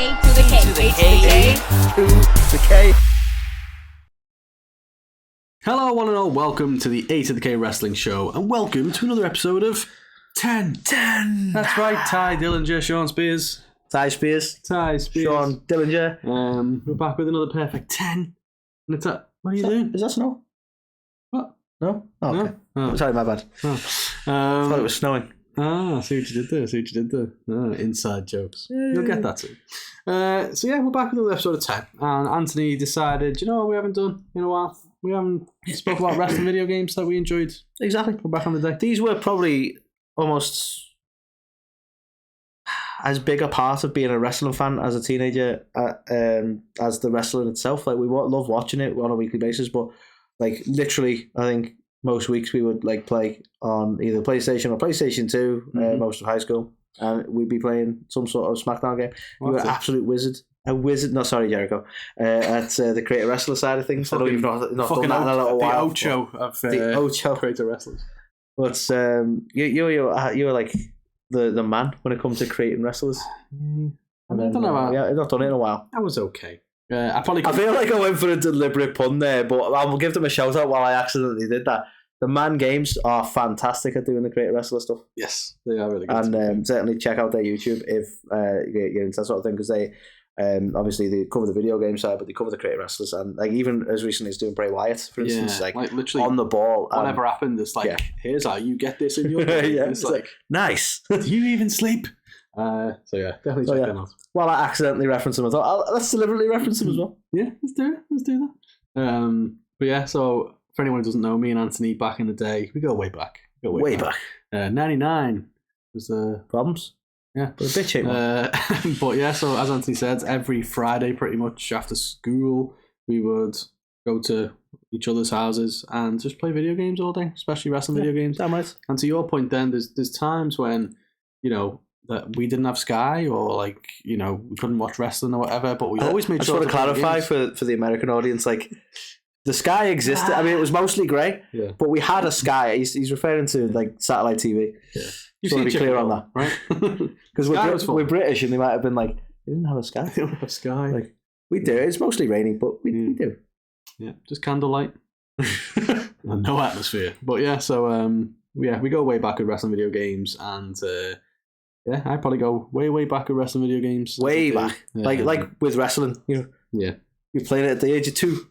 A to the K. A to the K. Hello, one and all. Welcome to the A2theK Wrestling Show, and welcome to another episode of 10. That's right, Ty Dillinger, Sean Spears. Ty Spears. Sean Dillinger. We're back with another perfect 10. And it's what are you doing? Is that snow? What? No? Oh, okay. No? Oh. Sorry, my bad. Oh. I thought it was snowing. I see what you did there. Inside jokes. You'll get that too. So yeah, we're back with another episode of 10. And Anthony decided, you know what we haven't done in a while? We haven't spoke about wrestling video games that we enjoyed. Exactly. We're back on the day. These were probably almost as big a part of being a wrestling fan as a teenager as the wrestling itself. Like, we love watching it on a weekly basis, but like literally, I think most weeks we would like play on either PlayStation or PlayStation 2 most of high school, and we'd be playing some sort of Smackdown game. You were an absolute wizard. A wizard, no, sorry, Jericho. At the creative wrestler side of things. I don't even know not done that in a little while. The Ocho of the Ocho creative wrestlers. But you were like the man when it comes to creating wrestlers. I don't know. Yeah, I've not done it in a while. That was okay. I feel like I went for a deliberate pun there, but I'll give them a shout out while I accidentally did that. The Man Games are fantastic at doing the creative wrestler stuff. Yes, they are really good. And certainly check out their YouTube if you're into that sort of thing, because they. Obviously they cover the video game side, but they cover the creative wrestlers, and like even as recently as doing Bray Wyatt, for instance, like literally on the ball. Whatever happened, it's like, here's how you get this in your game. It's like nice. Do you even sleep? So yeah, definitely check them out. Well, I accidentally referenced them. I thought let's deliberately reference them as well. Yeah, let's do that. But yeah, so for anyone who doesn't know, me and Anthony back in the day, we go way back. Way back. 99 was the problems. Yeah, but a bit cheap. But yeah, so as Anthony said, every Friday pretty much after school, we would go to each other's houses and just play video games all day, especially wrestling video games. Damn right. And to your point then, there's times when, you know, that we didn't have Sky or like, you know, we couldn't watch wrestling or whatever, but we always made sure. I just want to clarify for the American audience, like, the Sky existed. I mean, it was mostly grey, but we had a Sky. He's referring to like satellite TV. Yeah. Just want to be clear on that, right? Because we're British, and they might have been like, "They didn't have a Sky." They don't have Sky. Like, we do. It's mostly rainy, but we do. Yeah, just candlelight and no atmosphere. But yeah, so we go way back with wrestling video games, and I probably go way back with wrestling video games. Way back, like with wrestling, you know. Yeah, you're playing it at the age of 2.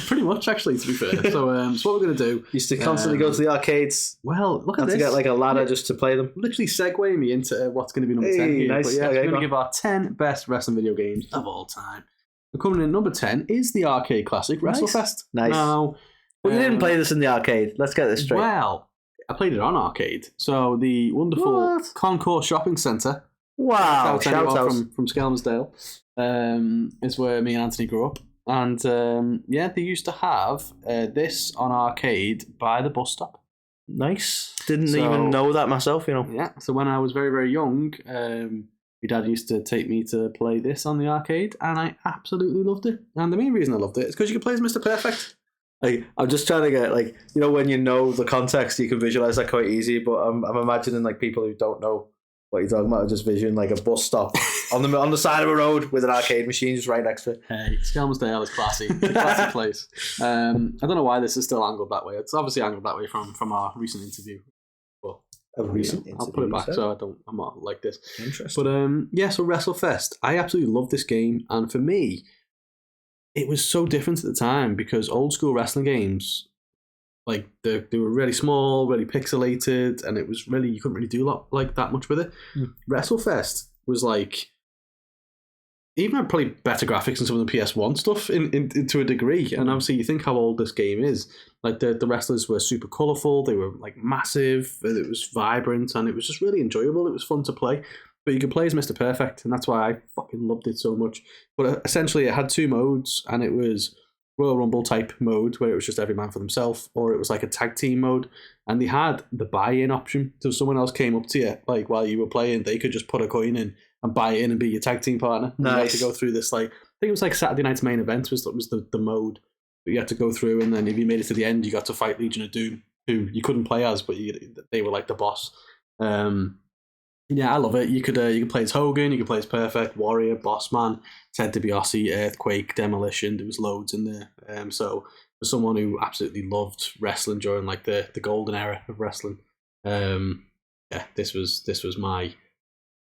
Pretty much, actually, to be fair. So what we're going to do... Used to constantly go to the arcades. Well, look at this. To get like a ladder just to play them. Literally segue me into what's going to be number 10 here. Nice. But yeah, we're going to give our 10 best wrestling video games of all time. And coming in at number 10 is the arcade classic, WrestleFest. Nice. Now, well, you didn't play this in the arcade. Let's get this straight. Well, I played it on arcade. So the wonderful Concourse Shopping Centre. Wow. Shout out. From Skelmersdale is where me and Anthony grew up. And they used to have this on arcade by the bus stop. Nice. Didn't even know that myself, you know. Yeah. So when I was very, very young, my dad used to take me to play this on the arcade, and I absolutely loved it. And the main reason I loved it is because you could play as Mr. Perfect. Like, I'm just trying to get, like, you know, when you know the context, you can visualize that quite easy. But I'm imagining like people who don't know what you're talking about, just vision like a bus stop on the side of a road with an arcade machine just right next to it. Hey, Skelmersdale is classy. It's a classy place. I don't know why this is still angled that way. It's obviously angled that way from our recent interview. But I'll put it back so I'm not like this. Interesting. But so WrestleFest, I absolutely love this game, and for me, it was so different at the time because old school wrestling games, like they were really small, really pixelated, and it was really, you couldn't really do a lot like that much with it. WrestleFest was like, even had probably better graphics than some of the PS1 stuff in to a degree. And obviously you think how old this game is. Like the wrestlers were super colourful, they were like massive, it was vibrant, and it was just really enjoyable. It was fun to play. But you could play as Mr. Perfect, and that's why I fucking loved it so much. But essentially it had 2 modes, and it was Royal Rumble type mode where it was just every man for themselves, or it was like a tag team mode, and they had the buy-in option. So if someone else came up to you like while you were playing, they could just put a coin in and buy in and be your tag team partner. Nice. You had to go through this, like, I think it was like Saturday Night's Main Event was the mode that you had to go through, and then if you made it to the end, you got to fight Legion of Doom, who you couldn't play as, but they were like the boss. Yeah, I love it. You could play as Hogan, you could play as Perfect, Warrior, Bossman, Ted DiBiase, Earthquake, Demolition. There was loads in there. So for someone who absolutely loved wrestling during like the golden era of wrestling, yeah, this was my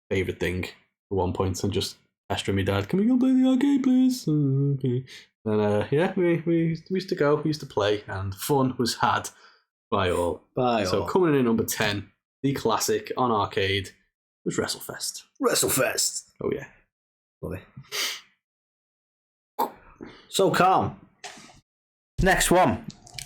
favorite thing at one point. And just pestering my dad, can we go play the arcade, please? Okay. And yeah, we used to go, we used to play, and fun was had by all. So coming in at number 10, the classic on arcade was WrestleFest. WrestleFest. Oh yeah, Love it. So calm. Next one.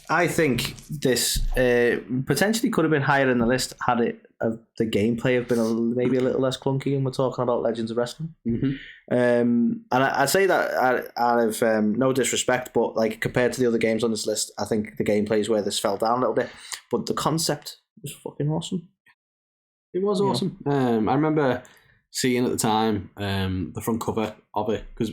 I think this potentially could have been higher in the list had the gameplay have been maybe a little less clunky, and we're talking about Legends of Wrestling. Mm-hmm. And I say that out of no disrespect, but like compared to the other games on this list, I think the gameplay is where this fell down a little bit. But the concept was fucking awesome. It was awesome. I remember seeing at the time the front cover of it, because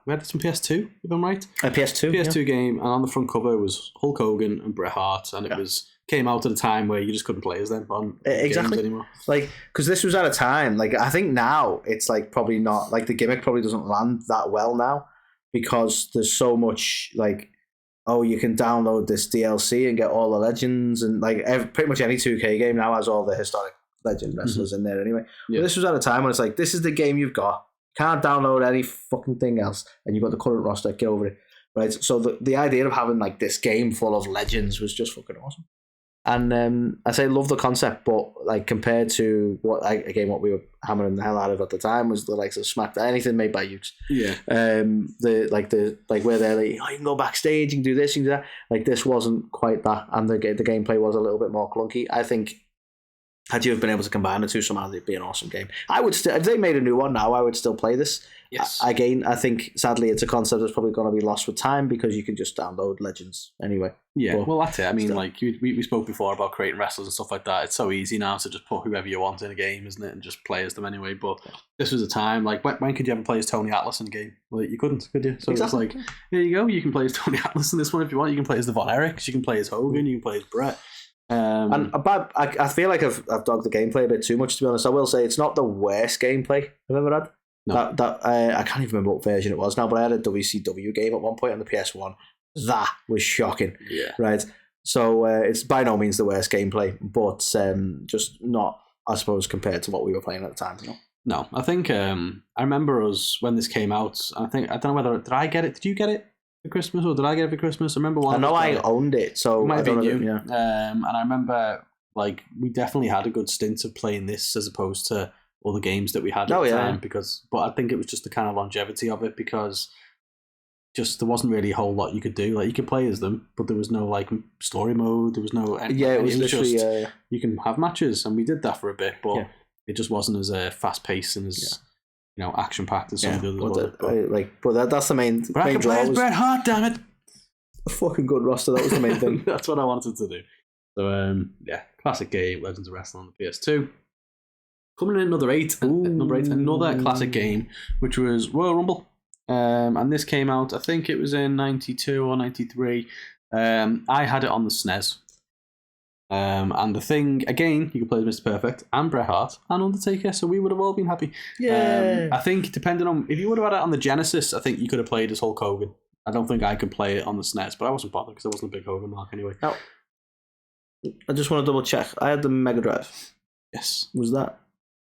we had some PS2, if I'm right. A PS2 game, and on the front cover was Hulk Hogan and Bret Hart, and it came out at a time where you just couldn't play as them on games anymore. Like, because this was at a time, like, I think now it's like probably not, like, the gimmick probably doesn't land that well now, because there's so much, like, oh, you can download this DLC and get all the legends, and like pretty much any 2K game now has all the historic legend wrestlers in there anyway. Yeah. But this was at a time when it's like, this is the game you've got. Can't download any fucking thing else, and you've got the current roster. Get over it, right? So the idea of having like this game full of legends was just fucking awesome. And I say love the concept, but like compared to what we were hammering the hell out of at the time was the likes of Smackdown, anything made by Ukes. Yeah. The where they're like, oh, you can go backstage, you can do this, you can do that. Like, this wasn't quite that, and the gameplay was a little bit more clunky. I think had you have been able to combine the two somehow, it'd be an awesome game. I would still, if they made a new one now, I would still play this. Yes. Again, I think sadly it's a concept that's probably going to be lost with time, because you can just download legends anyway. Yeah, well, that's it. I mean, like we spoke before about creating wrestlers and stuff like that. It's so easy now to just put whoever you want in a game, isn't it, and just play as them anyway. But this was a time, like, when could you ever play as Tony Atlas in a game? Well, you couldn't, could you? So exactly. It's like, there you go. You can play as Tony Atlas in this one if you want. You can play as the Von Erichs. You can play as Hogan. You can play as Brett. And I feel like I've dogged the gameplay a bit too much, to be honest. I will say it's not the worst gameplay I've ever had. No. I can't even remember what version it was now, but I had a WCW game at one point on the PS1. That was shocking. Yeah. Right. So it's by no means the worst gameplay, but just not, I suppose, compared to what we were playing at the time. You know? No, I think I remember us when this came out. I don't know whether did I get it? Did you get it for Christmas, or did I get it for Christmas? I remember one. I know I owned it, so it might have been you. Yeah. And I remember, like, we definitely had a good stint of playing this as opposed to all the games that we had at the time, but I think it was just the kind of longevity of it, because just there wasn't really a whole lot you could do. Like, you could play as them, but there was no like story mode. There was no it was literally just you can have matches, and we did that for a bit, but it just wasn't as fast paced and as action packed as some of the others. But that's the main. But I can play as Bret Hart, damn it! A fucking good roster. That was the main thing. That's what I wanted to do. So classic game, Legends of Wrestling on the PS2. Coming in at number 8, another classic game, which was Royal Rumble. And this came out, I think it was in 92 or 93. I had it on the SNES. And the thing, again, you could play as Mr. Perfect and Bret Hart and Undertaker, so we would have all been happy. Yeah. I think, depending on, if you would have had it on the Genesis, I think you could have played as Hulk Hogan. I don't think I could play it on the SNES, but I wasn't bothered because I wasn't a big Hogan mark anyway. Now, I just want to double check. I had the Mega Drive. Yes.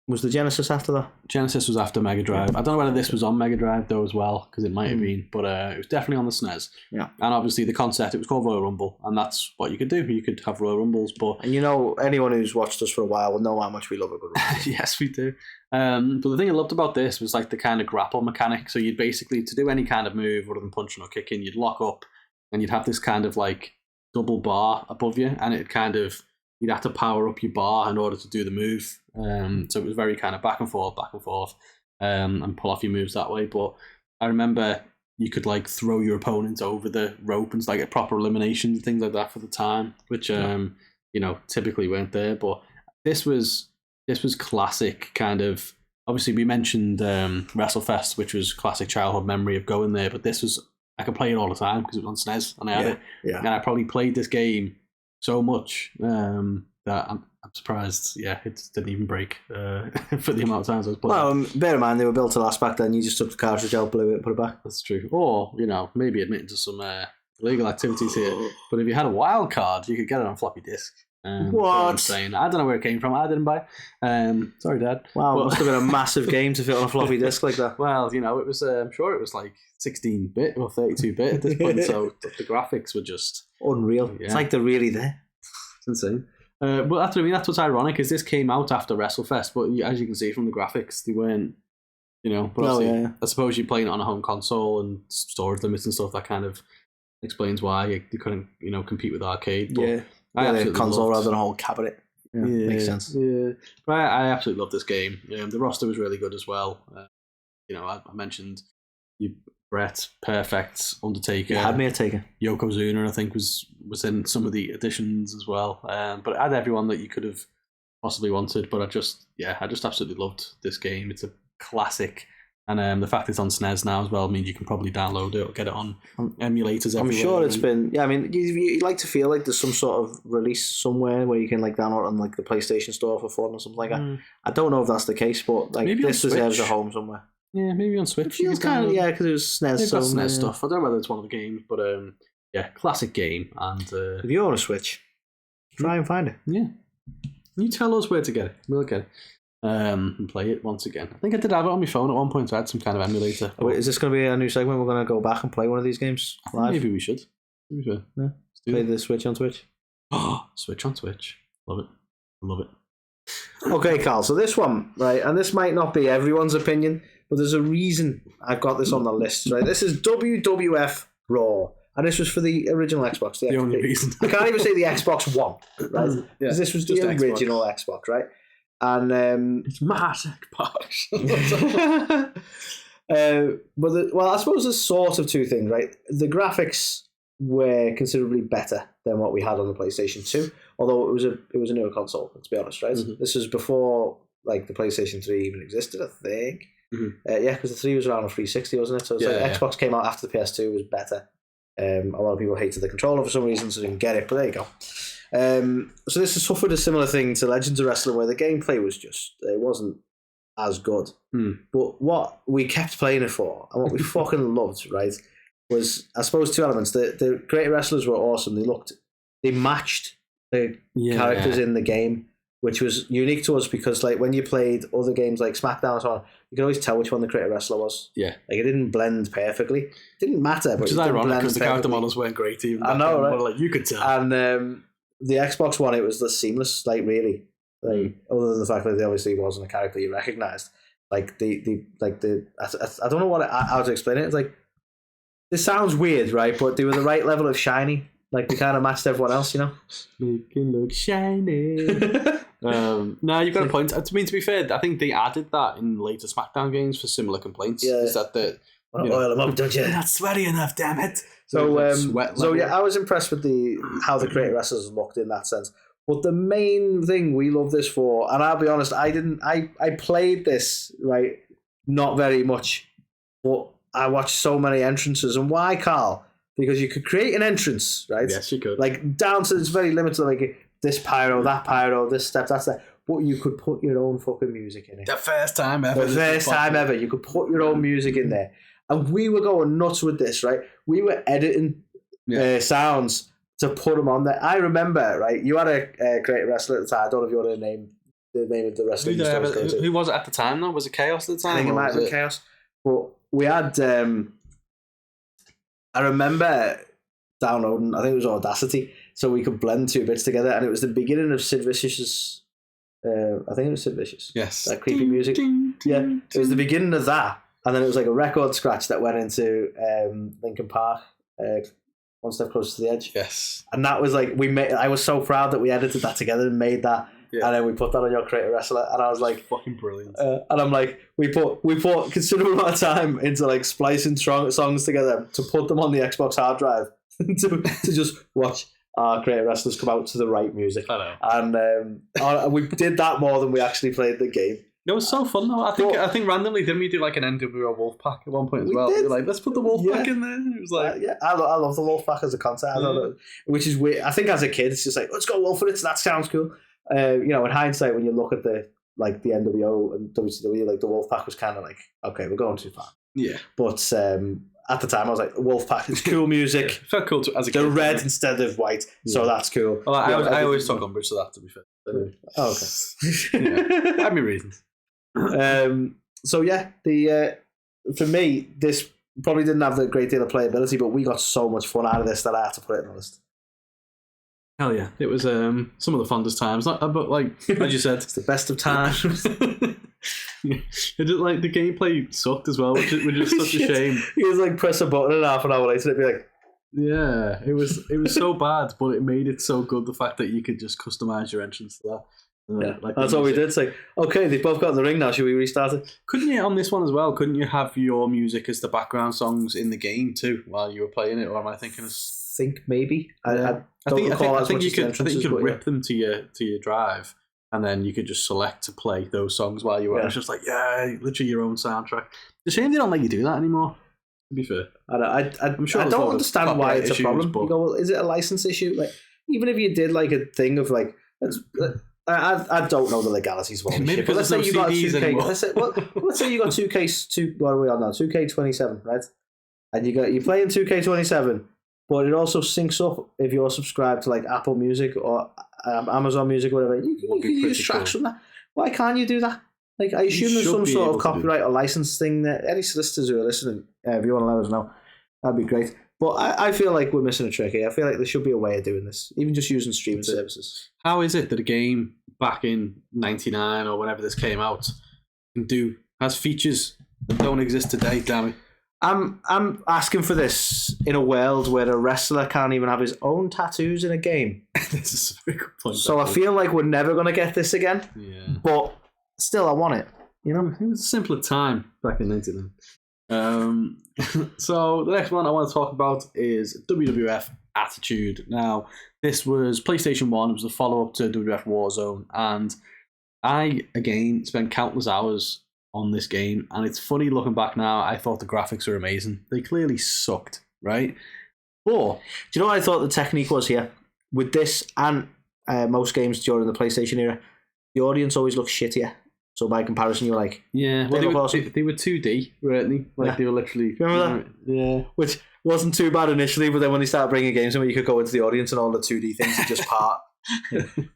Was the Genesis after that? Genesis was after Mega Drive. I don't know whether this was on Mega Drive though as well, because it might have been, but it was definitely on the SNES. Yeah. And obviously the concept, it was called Royal Rumble, and that's what you could do. You could have Royal Rumbles, but... And anyone who's watched us for a while will know how much we love a good Rumble. Yes, we do. But the thing I loved about this was like the kind of grapple mechanic. So you'd basically, to do any kind of move other than punching or kicking, you'd lock up, and you'd have this kind of like double bar above you, and it kind of... You'd have to power up your bar in order to do the move. So it was very kind of back and forth, and pull off your moves that way. But I remember you could like throw your opponents over the rope and like a proper elimination, things like that for the time, which typically weren't there. But this was classic kind of. Obviously, we mentioned WrestleFest, which was classic childhood memory of going there. But this was, I could play it all the time because it was on SNES and I had it. Yeah. And I probably played this game so much that I'm surprised. Yeah, it didn't even break for the amount of times I was playing. Well, bear in mind they were built to last back then. You just took the cartridge out, blew it, and put it back. That's true. Or maybe admitting to some illegal activities here. But if you had a wild card, you could get it on floppy disk. What? I'm saying. I don't know where it came from. I didn't buy it. Sorry, Dad. Wow, it must have been a massive game to fit on a floppy disk like that. Well, it was. I'm sure it was like 16-bit or 32-bit at this point, so the graphics were just unreal. Yeah. It's like they're really there. It's insane. But that's what I mean. That's what's ironic is this came out after WrestleFest, but as you can see from the graphics, they weren't. But I suppose you're playing it on a home console and storage limits and stuff. That kind of explains why you couldn't, compete with arcade. But yeah. A console rather than a whole cabinet. Yeah, makes sense. Yeah, but I absolutely love this game. The roster was really good as well. I mentioned Brett, Perfect, Undertaker. You had me a Taker. Yokozuna, I think, was in some of the additions as well. But it had everyone that you could have possibly wanted. But I just absolutely loved this game. It's a classic. And the fact it's on SNES now as well means you can probably download it or get it on emulators everywhere. I'm sure it's been... Yeah, I mean, you like to feel like there's some sort of release somewhere where you can download it on the PlayStation Store for fun or something like that. I don't know if that's the case, but maybe this deserves a home somewhere. Yeah, maybe on Switch. It feels kind of... Yeah, because it was SNES. They've got SNES stuff. I don't know whether it's one of the games, but classic game. And if you own a Switch, try and find it. Yeah. You tell us where to get it. We'll get it. And play it once again. I think I did have it on my phone at one point, so I had some kind of emulator. Wait, is this going to be a new segment? We're going to go back and play one of these games live? Maybe we should. Yeah. Play the Switch on Twitch. Oh, Switch on Twitch. Love it. I love it. Okay, Carl, so this one, right, and this might not be everyone's opinion, but there's a reason I've got this on the list, right? This is WWF Raw. And this was for the original Xbox. The only reason. I can't even say the Xbox One, right? Because this was the original Xbox, right? And it's Mass Xbox. Well, I suppose there's sort of two things, right? The graphics were considerably better than what we had on the PlayStation 2, although it was a newer console, let's be honest, right? Mm-hmm. This was before the PlayStation 3 even existed, I think. Mm-hmm. Because the 3 was around a 360, wasn't it? So Xbox came out after the PS2 was better. A lot of people hated the controller for some reason, so they didn't get it, but there you go. So this has suffered a similar thing to Legends of Wrestling, where the gameplay was it wasn't as good. But what we kept playing it for, and what we fucking loved, right, was, I suppose, two elements. The great wrestlers were awesome. They matched the characters in the game, which was unique to us because, when you played other games like Smackdown and so on, you could always tell which one the creator wrestler was. Yeah. It didn't blend perfectly. It didn't matter. Which is ironic because the character models weren't great even. I know, right? But, you could tell. And the Xbox One, it was the seamless, really. Other than the fact that there obviously wasn't a character you recognised. I don't know how to explain it. It's this sounds weird, right? But they were the right level of shiny. They kind of matched everyone else, Make it look shiny. No, you've got a point. To be fair, I think they added that in later SmackDown games for similar complaints. Yeah. Is that oil them up, don't you? You're not sweaty enough, damn it. So I was impressed with how the creative wrestlers looked in that sense. But the main thing we love this for, and I'll be honest, I played this, right, not very much, but I watched so many entrances. And why, Carl? Because you could create an entrance, right? Yes, you could. Down to, it's very limited, this pyro, that pyro, this step, that step. But you could put your own fucking music in it. The first time ever. You could put your own music in there. And we were going nuts with this, right? We were editing sounds to put them on there. I remember, right? You had a great wrestler at the time. I don't know if you want to name the name of the wrestler. Who was it at the time, though? Was it Chaos at the time? I think it might have been Chaos. But we had... I remember downloading, I think it was Audacity, so we could blend two bits together, and it was the beginning of Sid Vicious's... I think it was Sid Vicious. Yes. That creepy music. It was the beginning of that. And then it was a record scratch that went into Linkin Park, One Step Closer to the Edge. Yes. And that was I was so proud that we edited that together and made that. Yeah. And then we put that on your Creator Wrestler. And I was like... Fucking brilliant. And I'm we put considerable amount of time into splicing songs together to put them on the Xbox hard drive to just watch our Creator Wrestlers come out to the right music. I know. And we did that more than we actually played the game. It was so fun though. I think randomly didn't we do an NWO Wolfpack at one point as well? We were let's put the Wolfpack in there. It was I love the Wolfpack as a concept. Which is weird. I think as a kid it's just let's go Wolf for it. That sounds cool. in hindsight, when you look at the NWO and WCW, like the Wolfpack was kind of like, okay, we're going too far. Yeah. But at the time, I was like, Wolfpack is cool music. It felt cool as a kid. They're red instead of white, so that's cool. Well, I always took umbrage to that, to be fair. Oh, okay. I have my reasons. So yeah, for me, this probably didn't have a great deal of playability, but we got so much fun out of this that I had to put it on the list. Hell yeah. It was some of the fondest times. But like, as you said, it's the best of times. The gameplay sucked as well, which is such a shame. You was like press a button and half an hour later it'd be like, yeah, it was so bad, but it made it so good, the fact that you could just customize your entrance to that. That's what we did. It's like, okay, they've both got in the ring now, should we restart it? Couldn't you, on this one as well, couldn't you have your music as the background songs in the game too while you were playing it, or am I thinking of... think maybe. I think you could rip them to your drive, and then you could just select to play those songs while you were. It's just like, literally your own soundtrack. It's a shame they don't let you do that anymore, to be fair. I'm sure I don't understand why it's a problem. But... You go, well, is it a license issue? Like, even if you did like a thing of like, I don't know the legalities of all this shit. But let's say you got 2K. Let's say you got 2K. What are we on now? 2K27, right? And you play in 2K27. But it also syncs up if you're subscribed to like Apple Music or Amazon Music or whatever. You can use tracks from that. Why can't you do that? Like, I assume there's some sort of copyright or license thing that any solicitors who are listening, if you want to let us know, that'd be great. But I feel like we're missing a trick here. I feel like there should be a way of doing this, even just using streaming services. How is it that a game back in '99 or whenever this came out has features that don't exist today? Damn it. I'm asking for this in a world where a wrestler can't even have his own tattoos in a game. This is a very good point. So I feel like we're never going to get this again. Yeah. But still, I want it. You know, it was a simpler time back in '99. So the next one I want to talk about is WWF Attitude. Now, this was PlayStation 1. It was the follow-up to WWF Warzone. And I, again, spent countless hours on this game, and it's funny looking back now. I thought the graphics were amazing. They clearly sucked, right? But do you know what I thought the technique was here with this and most games during the PlayStation era? The audience always looks shittier. So by comparison, you're like, yeah, well, they were 2D, weren't they? Like they were literally. Remember that? Yeah, which wasn't too bad initially, but then when they started bringing games in where you could go into the audience and all the 2D things would just part.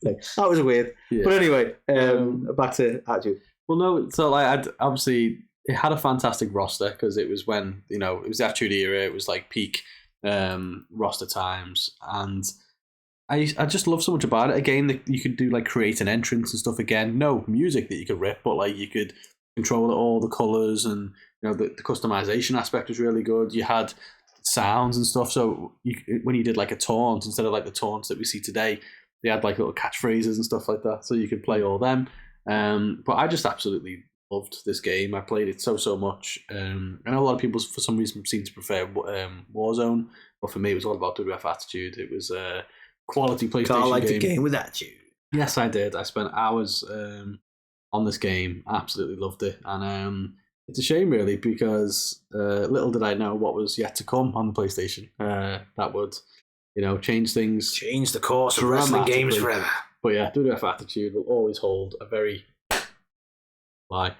Like, that was weird. Yeah. But anyway, back to Attitude. Well, no, so like obviously it had a fantastic roster because it was when it was the Attitude era. It was like peak roster times, and I just love so much about it. Again, that you could do like create an entrance and stuff. Again, no music that you could rip, but like you could control all the colors, and the customization aspect was really good. You had sounds and stuff. So when you did like a taunt, instead of like the taunts that we see today, they had like little catchphrases and stuff like that, so you could play all them. But I just absolutely loved this game. I played it so much. I know a lot of people for some reason seem to prefer Warzone, but for me it was all about WWF Attitude. It was a quality PlayStation game. I liked a game with Attitude. Yes, I did. I spent hours on this game. Absolutely loved it, and it's a shame really because little did I know what was yet to come on the PlayStation. That would change things, change the course of wrestling games forever. But yeah, WWF Attitude will always hold a very very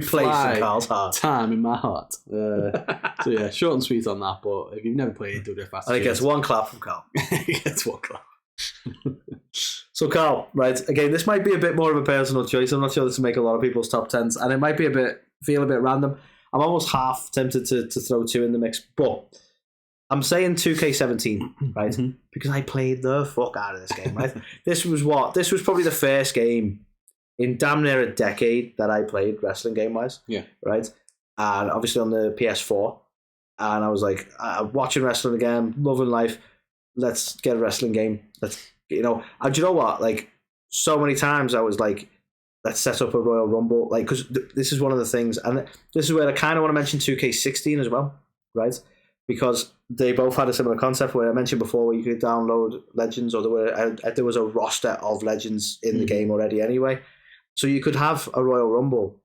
fly in Carl's heart. Time in my heart. So yeah, short and sweet on that. But if you've never played WWF Attitude, I guess one clap from Carl. He gets one clap. So Carl, right? Again, this might be a bit more of a personal choice. I'm not sure this will make a lot of people's top tens, and it might be feel a bit random. I'm almost half tempted to throw two in the mix, but I'm saying 2K17, right? Mm-hmm. Because I played the fuck out of this game, right? This was probably the first game in damn near a decade that I played wrestling game-wise. Yeah. Right? And obviously on the PS4. And I was like, watching wrestling again, loving life. Let's get a wrestling game. And do you know what? Like, so many times I was like, let's set up a Royal Rumble. Like, because this is one of the things, and this is where I kind of want to mention 2K16 as well, right? Because they both had a similar concept where I mentioned before where you could download legends, or there was a roster of legends in the game already anyway. So you could have a Royal Rumble.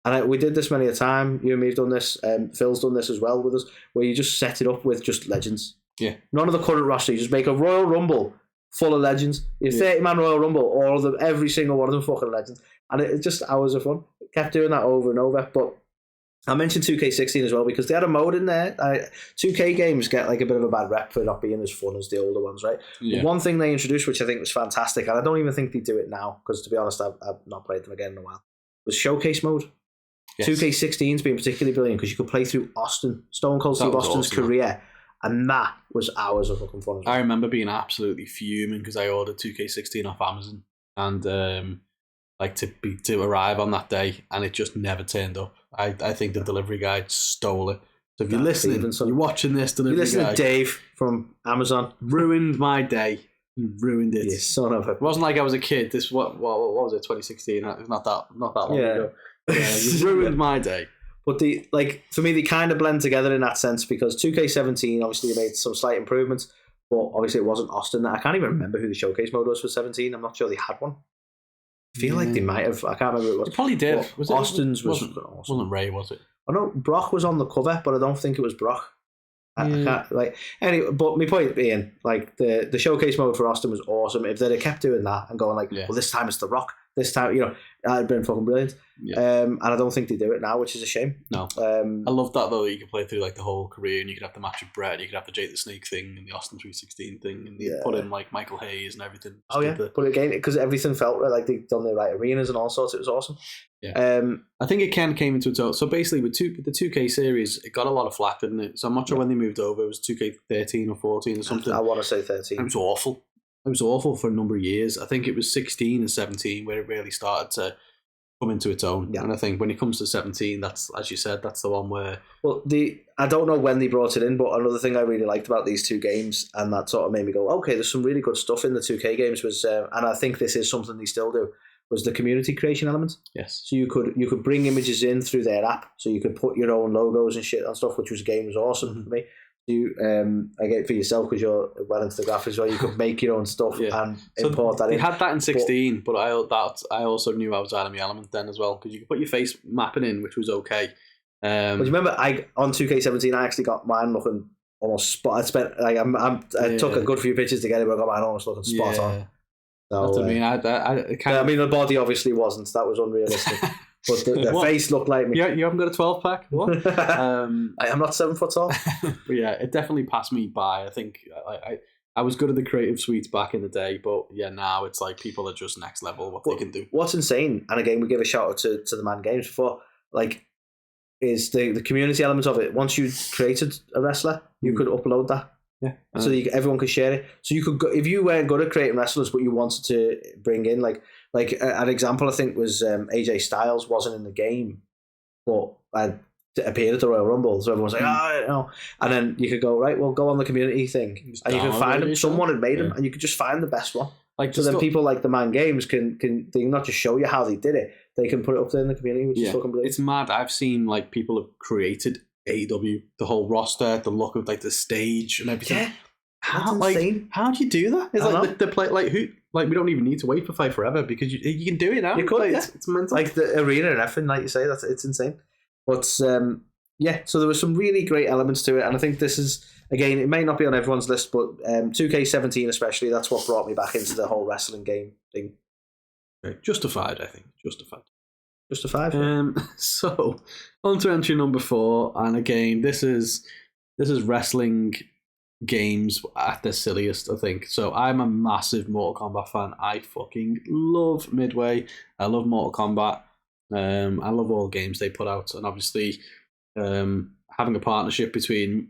And we did this many a time. You and me have done this. Phil's done this as well with us, where you just set it up with just legends. Yeah. None of the current roster. You just make a Royal Rumble full of legends. Your 30-man Royal Rumble, all of them, every single one of them fucking legends. And it's just hours of fun. Kept doing that over and over. But I mentioned 2K16 as well because they had a mode in there. 2K games get like a bit of a bad rep for not being as fun as the older ones, right? Yeah. One thing they introduced, which I think was fantastic, and I don't even think they do it now because, to be honest, I've not played them again in a while, was showcase mode. Yes. 2K16's been particularly brilliant because you could play through Stone Cold Steve Austin's career, and that was hours of fucking fun. I remember being absolutely fuming because I ordered 2K16 off Amazon and to arrive on that day, and it just never turned up. I think the delivery guy stole it. So if you're listening, you're watching this delivery guy. You're listening to Dave from Amazon. Ruined my day. Ruined it. You son of a... It wasn't like I was a kid. This what was it? 2016. It's not that long ago. Yeah, you ruined my day. But for me, they kind of blend together in that sense because 2K17 obviously they made some slight improvements, but obviously it wasn't Austin. I can't even remember who the showcase mode was for 17. I'm not sure they had one. I feel like they might have. I can't remember who it was. They probably did. Was Austin's wasn't Ray, was it? I know Brock was on the cover, but I don't think it was Brock. I can't, anyway, but my point being, the showcase mode for Austin was awesome. If they'd have kept doing that and going well, this time it's The Rock. This time, that'd been fucking brilliant. Yeah. And I don't think they do it now, which is a shame. No. I love that though. You could play through the whole career, and you could have the match with Brett, you could have the Jake the Snake thing, and the Austin 316 thing, and you put in Michael Hayes and everything. But again, because everything felt right, like they'd done the right arenas and all sorts. It was awesome. Yeah. I think it came into its own. So basically, with the 2K series, it got a lot of flack, didn't it? So I'm not sure when they moved over. It was 2K13 or 14 or something. I want to say 13. It was awful. It was awful for a number of years. I think it was 16 and 17 where it really started to come into its own. Yeah. And I think when it comes to 17, that's, as you said, that's the one where... Well, I don't know when they brought it in, but another thing I really liked about these two games, and that sort of made me go, okay, there's some really good stuff in the 2K games, was, and I think this is something they still do, was the community creation element. Yes. So you could bring images in through their app, so you could put your own logos and shit and stuff, which was awesome for me. You I get it for yourself because you're well into the graphics, well, you could make your own stuff and import that in. You had that in 16, but I also knew I was out of my element then as well, because you could put your face mapping in, which was okay. But you remember, on 2K17, I actually got mine looking almost spot. I spent I took a good few pictures together, but I got mine almost looking spot on. So, that's what I mean. I mean, the body obviously wasn't. That was unrealistic. But the face looked like me. Yeah, you haven't got a 12-pack? What? I'm not 7 foot tall. But yeah, it definitely passed me by. I think I was good at the creative suites back in the day, but yeah, now it's like people are just next level what they can do. What's insane, and again, we give a shout out to the Man Games before, is the community element of it. Once you created a wrestler, you could upload that. Yeah. So everyone could share it. So you could go, if you weren't good at creating wrestlers, but you wanted to bring in an example, I think was AJ Styles wasn't in the game, but appeared at the Royal Rumble. So everyone's like, and then you could go, right, well, go on the community thing, and you can find him. Someone had made him, and you could just find the best one. So then people like the Man Games can they not just show you how they did it, they can put it up there in the community, which is fucking brilliant. It's mad. I've seen people have created AEW, the whole roster, the look of the stage and everything. Yeah, how do you do that? It's the play we don't even need to wait for Fight Forever because you can do it now. You could, it's mental. The arena and everything, like you say, it's insane. But so there were some really great elements to it, and I think this is, again, it may not be on everyone's list, but 2K17 especially, that's what brought me back into the whole wrestling game thing. Justified, I think. Justified. So on to entry number 4, and again, this is wrestling games at their silliest, I think. So I'm a massive Mortal Kombat fan. I fucking love Midway. I love Mortal Kombat. I love all the games they put out, and obviously having a partnership between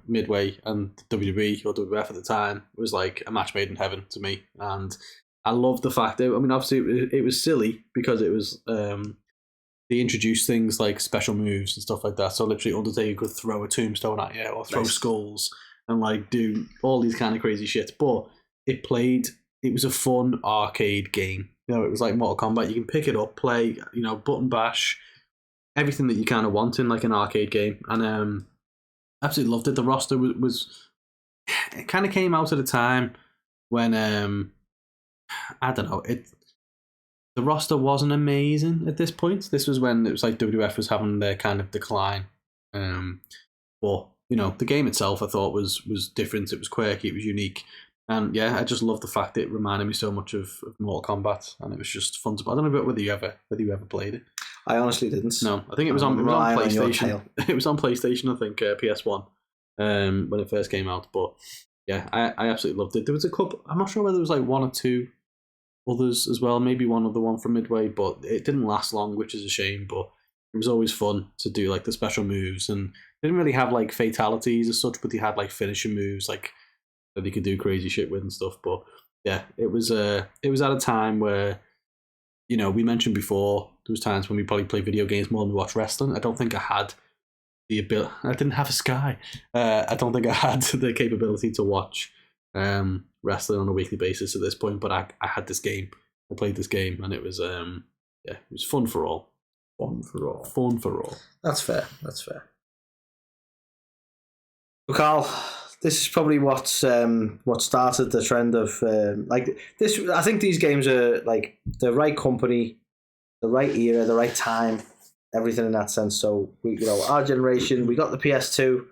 Midway and WWE or WWF at the time was like a match made in heaven to me. And I love the fact that, I mean, obviously it was silly because it was they introduced things like special moves and stuff like that. So literally Undertaker could throw a tombstone at you or throw skulls and do all these kind of crazy shit. But it was a fun arcade game. It was like Mortal Kombat. You can pick it up, play, button bash, everything that you kind of want in an arcade game. And absolutely loved it. The roster was it kind of came out at a time when I don't know, the roster wasn't amazing at this point. This was when it was like WWF was having their kind of decline. But the game itself I thought was different. It was quirky. It was unique. And yeah, I just love the fact it reminded me so much of Mortal Kombat, and it was just fun to. I don't know whether you ever played it. I honestly didn't. No, I think it was on PlayStation. It was on PlayStation, I think, PS1, when it first came out. But yeah, I absolutely loved it. There was a couple. I'm not sure whether there was like one or two others as well. Maybe one other one from Midway, but it didn't last long, which is a shame. But it was always fun to do like the special moves, and they didn't really have like fatalities as such, but they had like finishing moves like that you could do crazy shit with and stuff. But yeah, it was at a time where, you know, we mentioned before, there was times when we probably played video games more than we watched wrestling. I don't think I had the ability. I didn't have a Sky. I don't think I had the capability to watch wrestling on a weekly basis at this point. But I had this game. I played this game, and it was it was fun for all. Fun for all. Fun for all. That's fair. That's fair. Well, Carl, this is probably what started the trend of like this. I think these games are like the right company, the right era, the right time, everything in that sense. So we, you know, our generation, we got the PS2.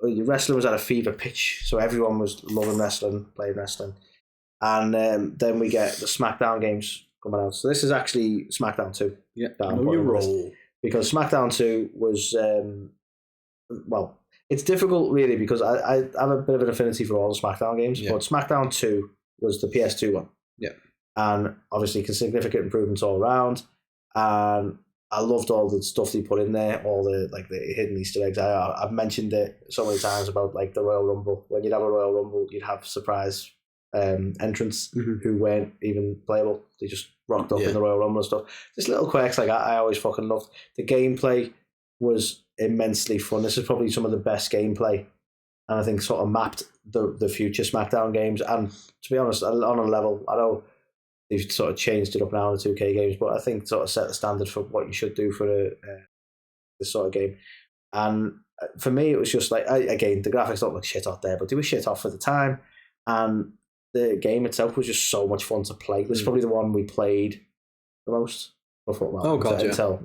Wrestling was at a fever pitch, so everyone was loving wrestling, playing wrestling, and then we get the Smackdown games coming out. So this is actually Smackdown 2. Yeah, know your role. Because Smackdown 2 was well, it's difficult really because I have a bit of an affinity for all the Smackdown games, but Smackdown 2 was the PS2 one. Yeah. And obviously significant improvements all around. And I loved all the stuff they put in there, all the like the hidden Easter eggs. I've mentioned it so many times about like the Royal Rumble. When you'd have a Royal Rumble, you'd have surprise entrants who weren't even playable. They just rocked up in the Royal Rumble and stuff. Just little quirks like I always fucking loved. The gameplay was immensely fun. This is probably some of the best gameplay, and I think sort of mapped the future Smackdown games. And to be honest, on a level, I know they've sort of changed it up now in the 2K games, but I think sort of set the standard for what you should do for this sort of game. And for me, it was just like, again, the graphics don't look shit out there, but they were shit off for the time. And the game itself was just so much fun to play. It was probably the one we played the most before. Until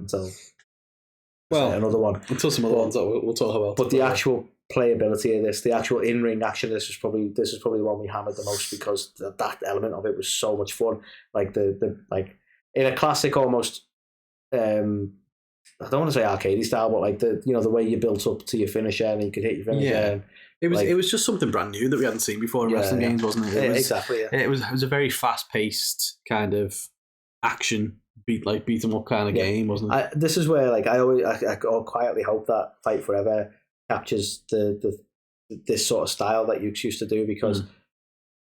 another one. Until some other ones that we'll talk about. But the actual playability of this, the actual in-ring action of this is probably the one we hammered the most because that element of it was so much fun. Like the like in a classic almost I don't want to say arcadey style, but like the way you built up to your finisher and you could hit your finisher. Yeah. It was just something brand new that we hadn't seen before in wrestling games, wasn't it? Exactly. Yeah. It was a very fast-paced kind of action beat 'em up kind of game, wasn't it? This is where like I quietly hope that Fight Forever captures this sort of style that you used to do because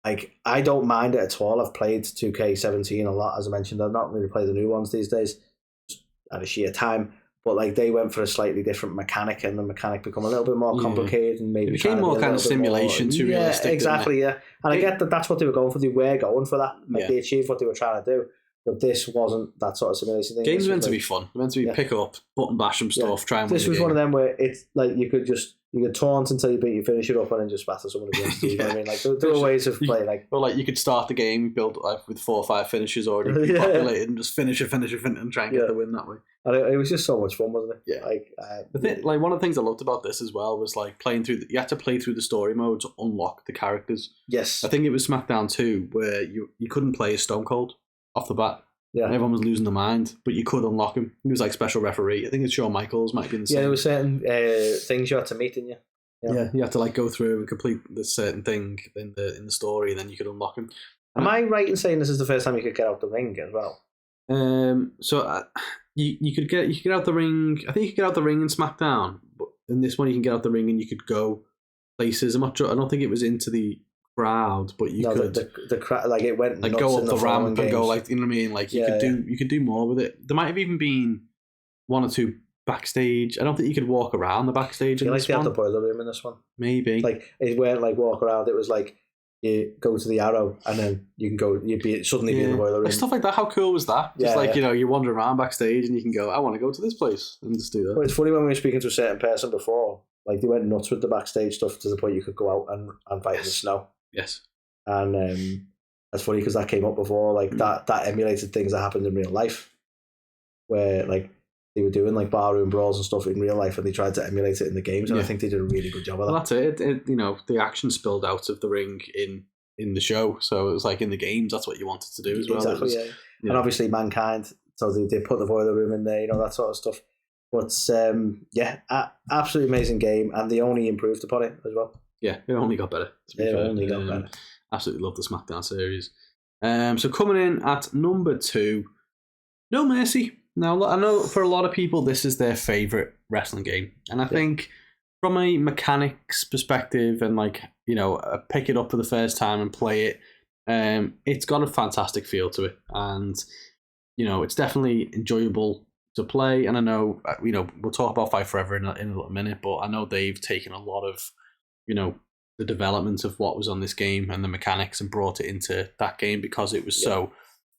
like I don't mind it at all. I've played 2K17 a lot, as I mentioned. I've not really played the new ones these days at a sheer time. But like they went for a slightly different mechanic, and the mechanic become a little bit more complicated, and maybe it became more kind of simulation to realistic. Yeah, exactly. Yeah, and I get that that's what they were going for. They were going for that. Like they achieved what they were trying to do. But this wasn't that sort of simulation thing. Games meant to be fun. Meant to be pick up, button bash some stuff, try and win. This was one of them where it's like you could taunt until you finish it up and then just batter someone against you. You know what I mean? Like there were ways of playing. Like you could start the game, build like with 4 or 5 finishes already populated, and just finish and try and get the win that way. And it was just so much fun, wasn't it? Yeah. Like one of the things I loved about this as well was like playing through. You had to play through the story mode to unlock the characters. Yes. I think it was Smackdown 2 where you couldn't play as Stone Cold off the bat. Yeah. And everyone was losing their mind, but you could unlock him. He was like special referee. I think it's Shawn Michaels might be in the same. Yeah, there were certain things you had to meet, didn't you? Yeah, you have to like go through and complete this certain thing in the story, and then you could unlock him. Am I right in saying this is the first time you could get out the ring as well? So you could get out the ring. I think you could get out the ring in SmackDown, but in this one you can get out the ring and you could go places. I'm not sure. I don't think it was into the crowd, but you could the crowd like it went like go up the ramp and go like, you know what I mean, like you could do more with it. There might have even been 1 or 2 backstage. I don't think you could walk around the backstage. You like they had the boiler room in this one, maybe like it weren't like walk around. It was like you go to the arrow and then you can go. You'd suddenly be in the boiler room. Like stuff like that. How cool was that? Just you wander around backstage and you can go, I want to go to this place and just do that. But it's funny when we were speaking to a certain person before, like they went nuts with the backstage stuff to the point you could go out and fight in the snow. Yes. And that's funny because that came up before, like that emulated things that happened in real life, where like they were doing like barroom brawls and stuff in real life, and they tried to emulate it in the games, and I think they did a really good job of that. Well, that's it. The action spilled out of the ring in the show, so it was like in the games. That's what you wanted to do as well. Exactly, and obviously Mankind. So they did put the Boiler Room in there, that sort of stuff. But absolutely amazing game, and they only improved upon it as well. Yeah, it only got better. Only got better. Absolutely love the Smackdown series. So coming in at number 2, No Mercy. Now, I know for a lot of people this is their favourite wrestling game, and I think from a mechanics perspective and pick it up for the first time and play it, it's got a fantastic feel to it, and it's definitely enjoyable to play. And I know we'll talk about Fight Forever in a little minute, but I know they've taken a lot of the development of what was on this game and the mechanics and brought it into that game because it was so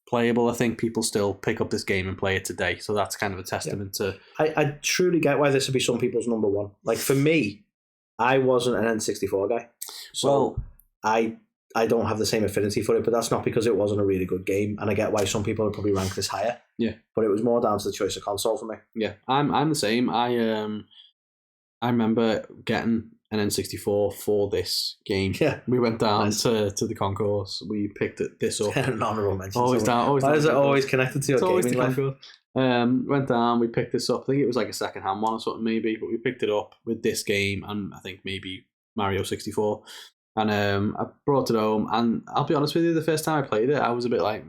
playable. I think people still pick up this game and play it today, so that's kind of a testament to. I truly get why this would be some people's number one. Like for me, I wasn't an N64 guy, so I don't have the same affinity for it. But that's not because it wasn't a really good game, and I get why some people would probably rank this higher. Yeah, but it was more down to the choice of console for me. Yeah, I'm the same. I remember getting an N64 for this game. Yeah, we went down to the concourse. We picked this up. An honourable mention. Always down. Why is it always connected to your gaming life? Went down. We picked this up. I think it was like a second-hand one or something, maybe. But we picked it up with this game, and I think maybe Mario 64. And I brought it home. And I'll be honest with you, the first time I played it, I was a bit like.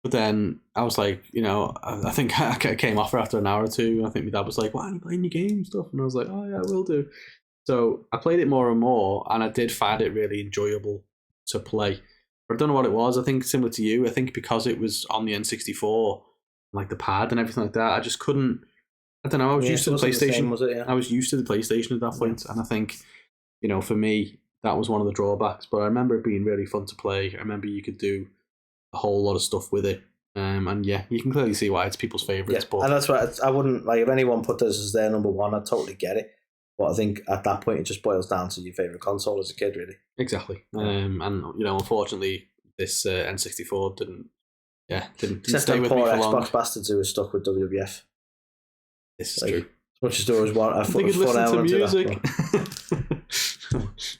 But then I was like, I think I came off after an hour or two. I think my dad was like, "Why are you playing your game and stuff?" And I was like, "Oh yeah, I will do." So I played it more and more, and I did find it really enjoyable to play. But I don't know what it was. I think similar to you. I think because it was on the N64, like the pad and everything like that, I just couldn't. I don't know. I was used to the PlayStation. Was it? Yeah. I was used to the PlayStation at that point, and I think, for me, that was one of the drawbacks. But I remember it being really fun to play. I remember you could do a whole lot of stuff with it, and you can clearly see why it's people's favourites. But and that's why I wouldn't if anyone put this as their number one. I'd totally get it, but I think at that point it just boils down to your favourite console as a kid, really. Exactly, and unfortunately, this N64 didn't stay with me for long. Xbox bastards who were stuck with WWF. This is true. As much as there was one, I think you'd listen to music.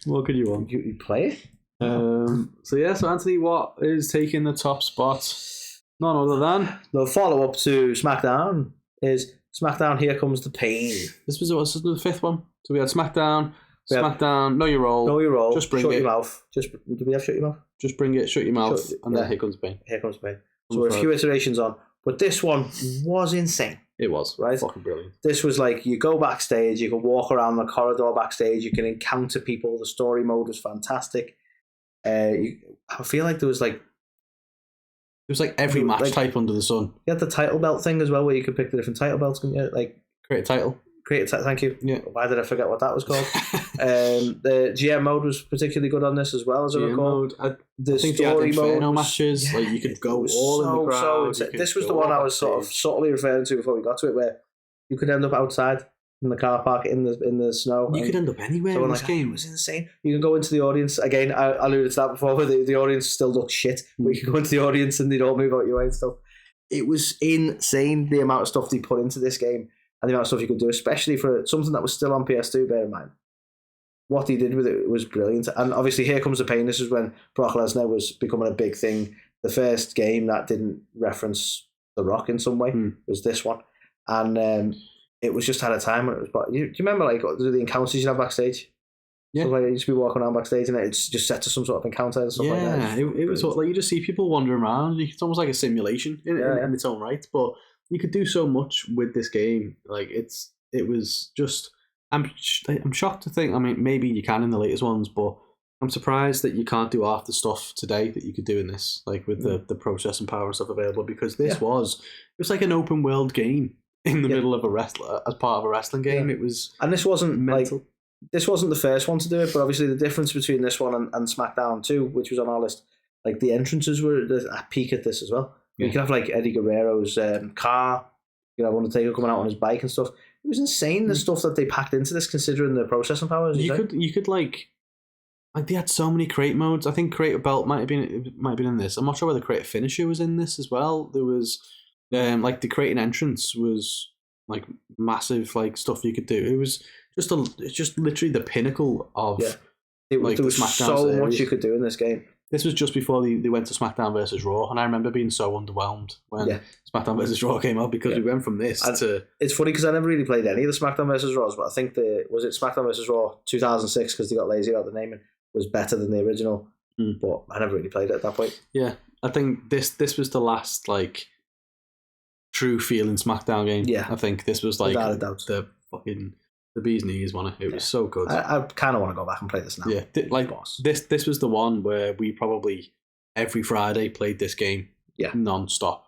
What could you want? You play it. So Anthony, what is taking the top spot? None other than the follow-up to SmackDown is SmackDown Here Comes the Pain. This was the 5th one. So we had SmackDown, Know Your Role. Know Your Role. Just bring Shut it. Your Mouth. Did we have Shut Your Mouth? Just bring it, shut your mouth, and then Here Comes the Pain. Here Comes the Pain. So we're a few iterations on, but this one was insane. It was. Right? Fucking brilliant. This was like, you go backstage, you can walk around the corridor backstage, you can encounter people, the story mode was fantastic. I feel like there was every match type under the sun. You had the title belt thing as well, where you could pick the different title belts. Create a title. Thank you. Yeah. Why did I forget what that was called? The GM mode was particularly good on this as well, as I recall. The story mode matches, you could go all in the crowd. This was the one I was sort of subtly referring to before we got to it, where you could end up outside in the car park in the snow. You could end up anywhere in this game. It was insane. You can go into the audience again. I alluded to that before, but the audience still looks shit. But you can go into the audience and they don't move out your way and stuff. It was insane the amount of stuff they put into this game and the amount of stuff you could do, especially for something that was still on PS2. Bear in mind, what he did with it was brilliant. And obviously, Here Comes the Pain. This is when Brock Lesnar was becoming a big thing. The first game that didn't reference The Rock in some way was this one, and it was just at a time when it was. Do you remember the encounters you have backstage? Yeah, so, you used to be walking around backstage and it's just set to some sort of encounter and stuff like that. Yeah, it was you just see people wandering around. It's almost like a simulation in its own right. But you could do so much with this game. It was just. I'm shocked to think. I mean, maybe you can in the latest ones, but I'm surprised that you can't do half the stuff today that you could do in this, with the processing power and stuff available. Because it was like an open world game in the middle of as part of a wrestling game. It was, and this wasn't mental. This wasn't the first one to do it, but obviously the difference between this one and SmackDown 2, which was on our list, the entrances were a peak at this as well. Yeah. You could have Eddie Guerrero's car, Undertaker coming out on his bike and stuff. It was insane the stuff that they packed into this, considering the processing powers. You could they had so many create modes. I think Create a Belt might have been in this. I'm not sure whether Create a Finisher was in this as well. There was Like the creating entrance was like massive, like stuff you could do. It was it's just literally the pinnacle of there was so much you could do in this game. This was just before they went to Smackdown versus Raw, and I remember being so underwhelmed when Smackdown versus Raw came out because we went from this to. It's funny because I never really played any of the Smackdown versus Raws, but I think was it Smackdown versus Raw 2006 because they got lazy about the naming was better than the original, but I never really played it at that point. Yeah, I think this was the last like true feeling Smackdown game. Yeah, I think this was like the fucking. The bee's knees, wasn't it? It was so good. I kind of want to go back and play this now. Yeah, this was the one where we probably every Friday played this game. Yeah, non-stop.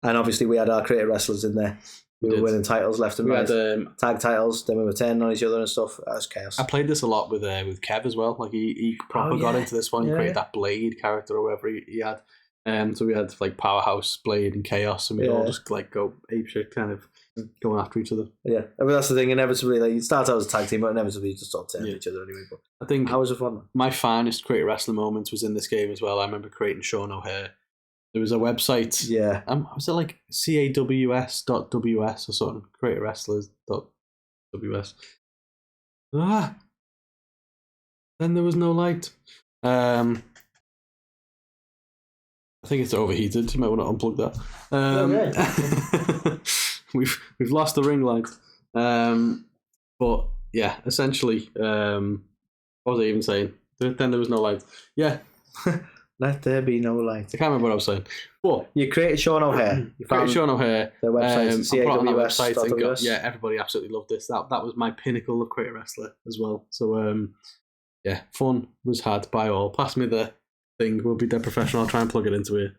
And obviously we had our creative wrestlers in there. We were winning titles left and right. Had, tag titles. Then we were turning on each other and stuff. That was chaos. I played this a lot with Kev as well. Like he proper got into this one. He created that Blade character or whatever he had. So we had like Powerhouse, Blade, and Chaos, and we'd all just like go apeshit, kind of going after each other. Yeah, I mean that's the thing. Inevitably, like you start out as a tag team, but inevitably you just start turning each other anyway. But I think that was a fun one. My finest creative wrestling moments was in this game as well. I remember creating Sean O'Hare. There was a website. Yeah. Was it like caws.ws or something? Creative wrestlers.ws. Then there was no light. I think it's overheated. You might want to unplug that. We've lost the ring light. But yeah, essentially, what was I even saying? Then there was no light. Yeah. Let there be no light. I can't remember what I was saying. But you created Sean O'Hare. You created Sean O'Hare. Their website, yeah, everybody absolutely loved this. That was my pinnacle of creative wrestler as well. So yeah, fun was had by all. Pass me the thing. We'll be dead professional. I'll try and plug it into here.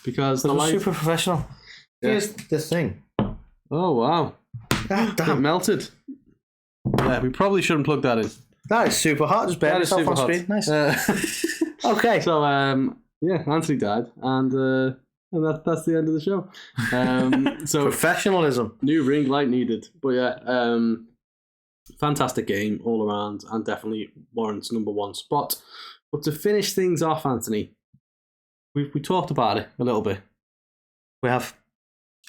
Because the light super professional. Here's the thing. Oh wow. God damn. It melted. Yeah, we probably shouldn't plug that in. That is super hot. Just burn yourself on screen. Nice. Okay. So yeah, Anthony died, and that's the end of the show. So professionalism. New ring light needed, but yeah, fantastic game all around, and definitely warrants number one spot. But to finish things off, Anthony, we talked about it a little bit. We have,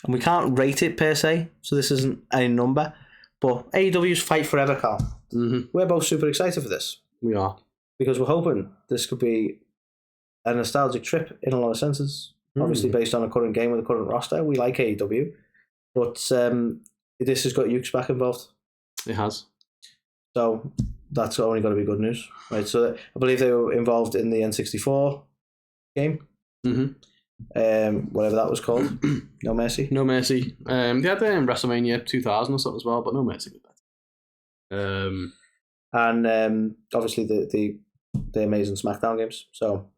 and we can't rate it per se, so this isn't a number. But AEW's Fight Forever, Carl. Mm-hmm. We're both super excited for this. We are. Because we're hoping this could be a nostalgic trip in a lot of senses. Obviously based on a current game with a current roster. We like AEW. But this has got Ukes back involved. It has. So that's only got to be good news. Right. So I believe they were involved in the N64 game. Mm-hmm. Whatever that was called. No Mercy. No Mercy. They had WrestleMania 2000 or something as well, but No Mercy was better. And obviously the amazing Smackdown games. So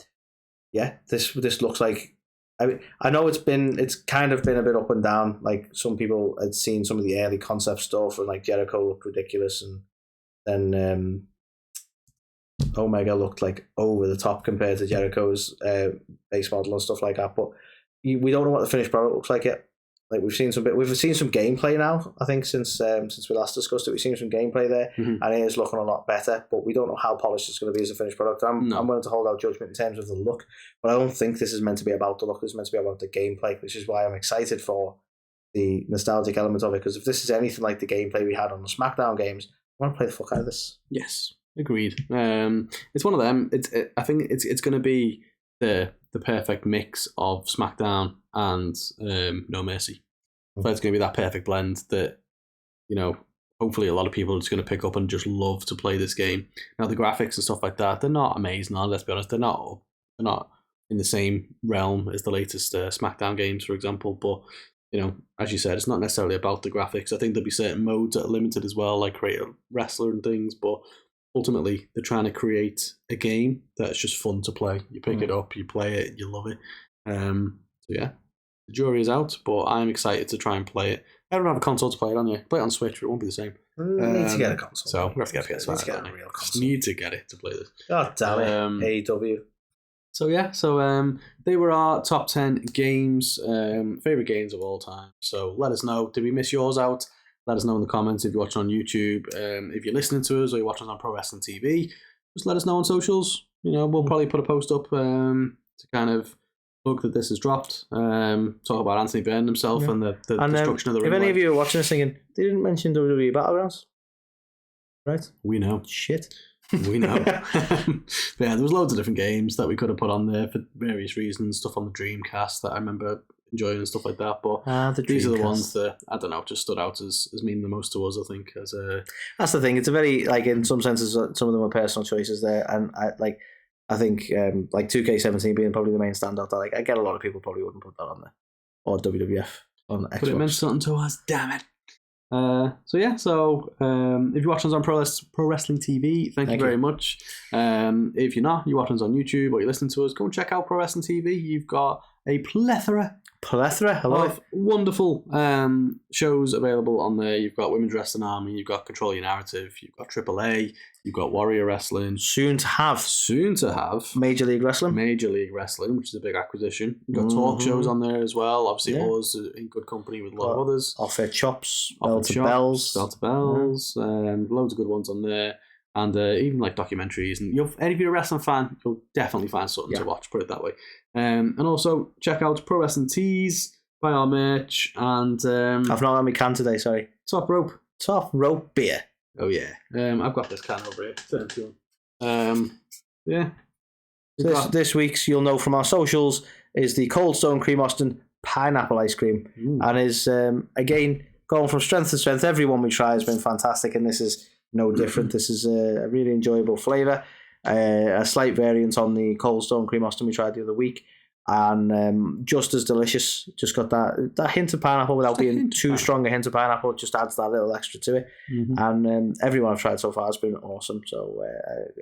yeah, this looks like, I know it's kind of been a bit up and down. Like some people had seen some of the early concept stuff and like Jericho looked ridiculous, and then Omega looked like over the top compared to Jericho's base model and stuff like that. But we don't know what the finished product looks like yet. Like we've seen some gameplay now. I think since we last discussed it, we've seen some gameplay there, and it is looking a lot better. But we don't know how polished it's going to be as a finished product. I'm willing to hold out judgment in terms of the look, but I don't think this is meant to be about the look. This is meant to be about the gameplay, which is why I'm excited for the nostalgic element of it. Because if this is anything like the gameplay we had on the Smackdown games, I want to play the fuck out of this. Yes, agreed. It's one of them. I think it's going to be the perfect mix of Smackdown and No Mercy. So it's going to be that perfect blend that, hopefully a lot of people are just going to pick up and just love to play this game. Now the graphics and stuff like that, they're not amazing. Let's be honest, they're not in the same realm as the latest Smackdown games, for example. But as you said, it's not necessarily about the graphics. I think there'll be certain modes that are limited as well, like create a wrestler and things. But ultimately, they're trying to create a game that's just fun to play. You pick it up, you play it, you love it. So yeah, the jury is out, but I'm excited to try and play it. I don't have a console to play it on yet. Play it on Switch, but it won't be the same. Need to get a console. So we have to get a PS5. Need to get a real console. Need to get it to play this. God damn it, AEW. So yeah, they were our top 10 games, favorite games of all time. So let us know. Did we miss yours out? Let us know in the comments if you're watching on YouTube. If you're listening to us or you're watching us on Pro Wrestling TV, just let us know on socials. We'll probably put a post up to kind of plug that this has dropped. Talk about Anthony burning himself and the destruction of the ring. If any of you are watching this thinking, they didn't mention WWE Battlegrounds, right? We know. Shit. We know. But yeah, there was loads of different games that we could have put on there for various reasons. Stuff on the Dreamcast that I remember enjoying and stuff like that. But these are the ones that, I don't know, just stood out as meaning the most to us, I think. That's the thing. It's a very, like, in some senses, some of them are personal choices there. And I think like 2K17 being probably the main standout. That, like, I get a lot of people probably wouldn't put that on there. Or WWF on Xbox. But it meant something to us, damn it. So if you're watching us on Pro Wrestling TV, thank you very much. If you're not, you're watching us on YouTube or you're listening to us, go and check out Pro Wrestling TV. You've got a plethora of wonderful shows available on there. You've got Women's Wrestling Army, you've got Control Your Narrative, you've got AAA, you've got Warrior Wrestling. Soon to have Major League Wrestling, which is a big acquisition. You've got talk shows on there as well. Obviously, us in good company with a lot of others. Off Air Chops, Bell to Bells. Loads of good ones on there. And even like documentaries. And if you're a wrestling fan, you'll definitely find something to watch, put it that way. And also, check out Pro Wrestling Tees, buy our merch, and... I've not had my can today, sorry. Top Rope beer. Oh, yeah. I've got this can over here. Turn to them. Yeah. This week's, you'll know from our socials, is the Cold Stone Cream Austin Pineapple Ice Cream. And is, again, going from strength to strength. Everyone we try has been fantastic, and this is no different. This is a really enjoyable flavour. A slight variant on the Cold Stone Cream Austin we tried the other week, and just as delicious. Just got that hint of pineapple without being too strong a hint of pineapple. It just adds that little extra to it. And everyone I've tried so far has been awesome. So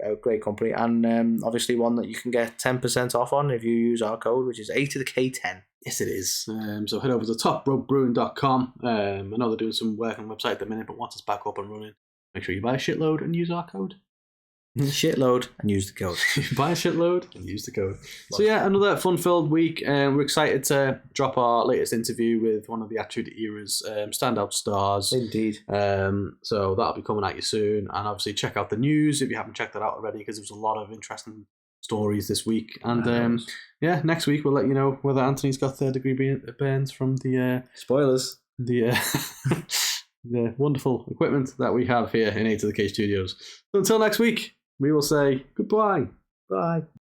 a great company, and obviously one that you can get 10% off on if you use our code, which is A2theK10. Yes, it is. So head over to topropebrewing.com. I know they're doing some work on the website at the minute, but once it's back up and running, make sure you buy a shitload and use our code. Shitload and use the code. Buy a shitload and use the code. So yeah, another fun-filled week. We're excited to drop our latest interview with one of the Attitude Era's standout stars. Indeed. So that'll be coming at you soon. And obviously check out the news if you haven't checked that out already, because there was a lot of interesting stories this week. And next week we'll let you know whether Anthony's got third-degree burns from the... spoilers. The wonderful equipment that we have here in A2theK Studios. So until next week, we will say goodbye. Bye.